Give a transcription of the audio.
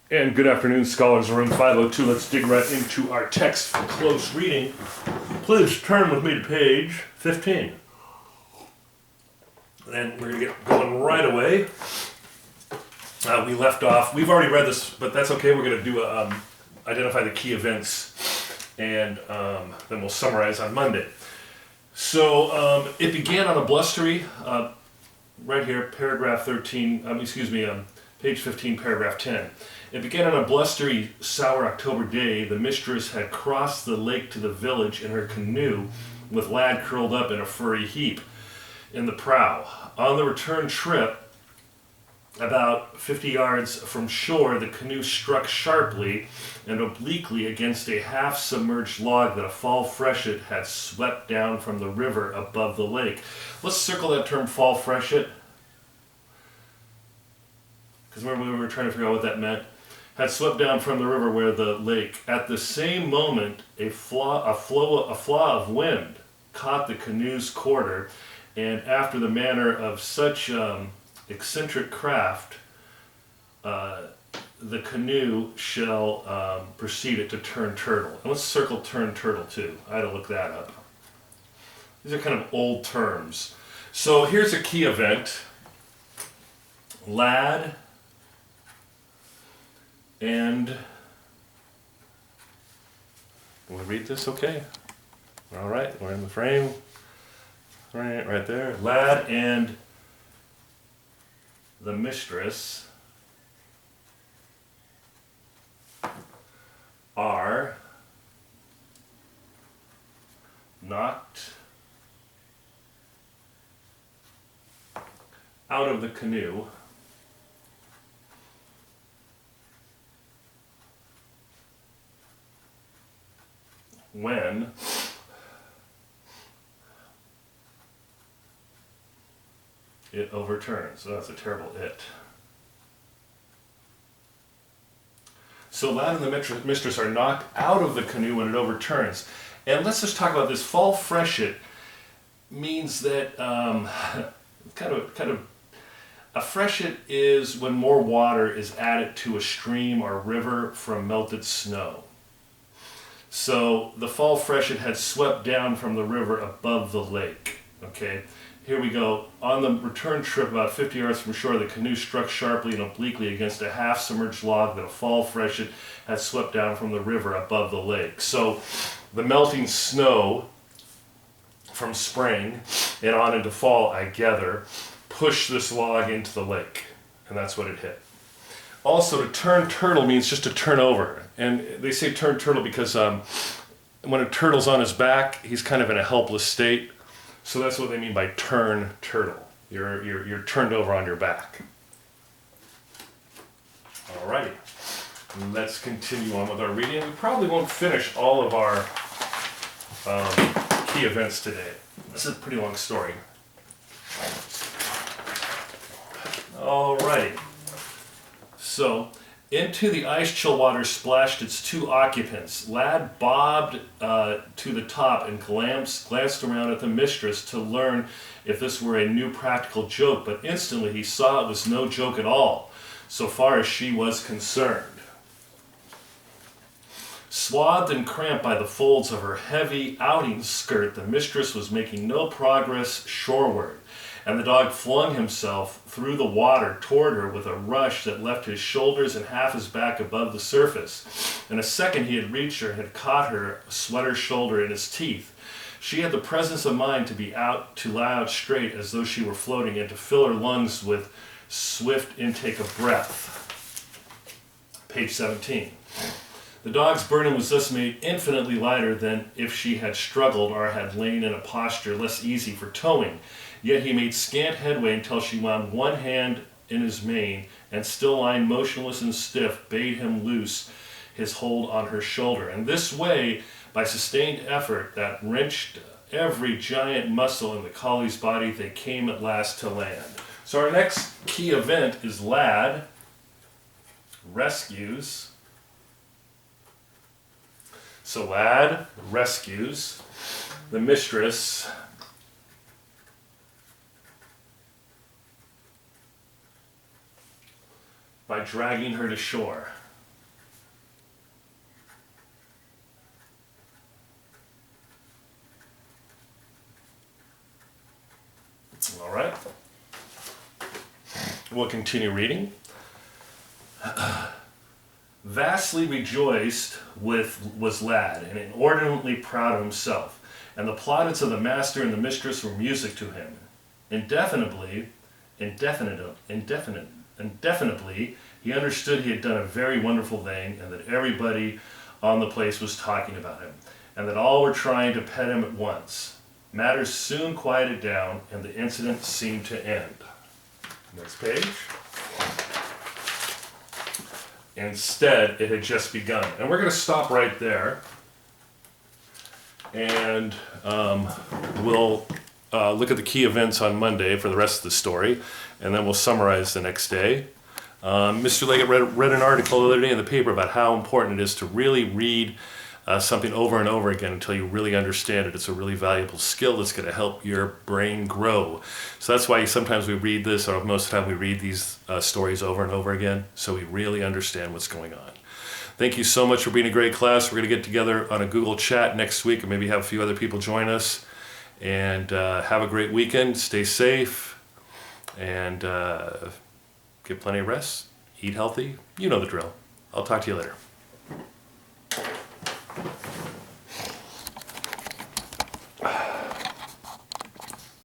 And good afternoon, scholars. Room 502. Let's dig right into our text for close reading. Please turn with me to page 15. And we're going to get going right away. We left off, we've already read this, but that's okay. We're going to do identify the key events, and then we'll summarize on Monday. So it began on a blustery, right here, paragraph 13, page 15, paragraph 10. It began on a blustery, sour October day. The mistress had crossed the lake to the village in her canoe, with Lad curled up in a furry heap in the prow. On the return trip, about 50 yards from shore, the canoe struck sharply and obliquely against a half-submerged log that a fall freshet had swept down from the river above the lake. Let's circle that term, fall freshet, because remember we were trying to figure out what that meant. Had swept down from the river where the lake. At the same moment, a flaw of wind caught the canoe's quarter, and after the manner of such eccentric craft, the canoe shall proceed to turn turtle. And let's circle turn turtle too. I had to look that up. These are kind of old terms. So here's a key event. Lad and, can we read this okay? All right, we're in the frame. Right there. Lad and the mistress are knocked out of the canoe when it overturns. So that's a terrible it. So Lad and the mistress are knocked out of the canoe when it overturns. And let's just talk about this. Fall freshet means that kind of a freshet is when more water is added to a stream or river from melted snow. So the fall freshet had swept down from the river above the lake. Okay, here we go. On the return trip, about 50 yards from shore, the canoe struck sharply and obliquely against a half-submerged log that a fall freshet had swept down from the river above the lake. So the melting snow from spring and on into fall, I gather, pushed this log into the lake, and that's what it hit. Also, to turn turtle means just to turn over. And they say turn turtle because when a turtle's on his back, he's kind of in a helpless state. So that's what they mean by turn turtle. You're turned over on your back. Alrighty, let's continue on with our reading. We probably won't finish all of our key events today. This is a pretty long story. Alrighty. So, into the ice-chill water splashed its two occupants. Lad bobbed to the top and glanced around at the mistress to learn if this were a new practical joke, but instantly he saw it was no joke at all, so far as she was concerned. Swathed and cramped by the folds of her heavy outing skirt, the mistress was making no progress shoreward, and the dog flung himself through the water toward her with a rush that left his shoulders and half his back above the surface. In a second he had reached her and had caught her sweater shoulder in his teeth. She had the presence of mind to lie out straight as though she were floating and to fill her lungs with swift intake of breath. Page 17. The dog's burden was thus made infinitely lighter than if she had struggled or had lain in a posture less easy for towing. Yet he made scant headway until she wound one hand in his mane, and still lying motionless and stiff, bade him loose his hold on her shoulder. And this way, by sustained effort that wrenched every giant muscle in the collie's body, they came at last to land. So our next key event is Lad rescues. So Lad rescues the mistress by dragging her to shore. we'll continue reading. Vastly rejoiced was Lad, and inordinately proud of himself, and the plaudits of the master and the mistress were music to him. Indefinitely, he understood he had done a very wonderful thing, and that everybody on the place was talking about him, and that all were trying to pet him at once. Matters soon quieted down, and the incident seemed to end. Next page. Instead, it had just begun. And we're going to stop right there. And we'll look at the key events on Monday for the rest of the story. And then we'll summarize the next day. Mr. Leggett read an article the other day in the paper about how important it is to really read something over and over again until you really understand it. It's a really valuable skill that's going to help your brain grow. So that's why sometimes we read this, or most of the time we read these stories over and over again, so we really understand what's going on. Thank you so much for being a great class. We're going to get together on a Google Chat next week, and maybe have a few other people join us. And have a great weekend. Stay safe, and get plenty of rest. Eat healthy. You know the drill. I'll talk to you later.